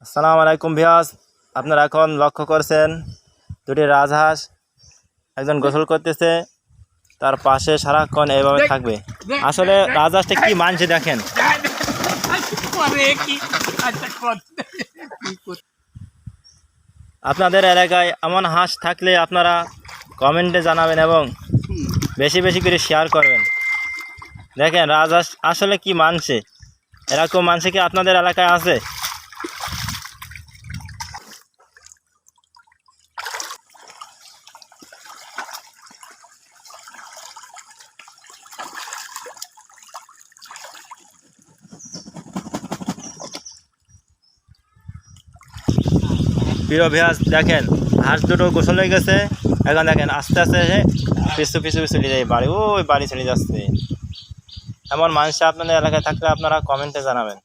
আসসালামু আলাইকুম ভিউয়ার্স, আপনারা এখন লক্ষ্য করছেন দুটি রাজহাঁস একজন গোসল করতেছে, তার পাশে সারাক্ষণ এইভাবে থাকবে। আসলে রাজহাঁসটা কি মানছে দেখেন। আপনাদের এলাকায় এমন হাঁস থাকলে আপনারা কমেন্টে জানাবেন এবং বেশি বেশি করে শেয়ার করবেন। দেখেন রাজহাঁস আসলে কি মানছে, এরকম মানছে কি আপনাদের এলাকায় আছে? প্রিয় ভিউয়ার্স, দেখেন হাঁস দুটো গোসল হয়ে গেছে। এখন দেখেন আস্তে আস্তে পিছু পিছু চলে যায় বাড়ি, ওই বাড়ি চলে যাচ্ছে। এমন মানুষ আপনাদের এলাকায় থাকলে আপনারা কমেন্টে জানাবেন।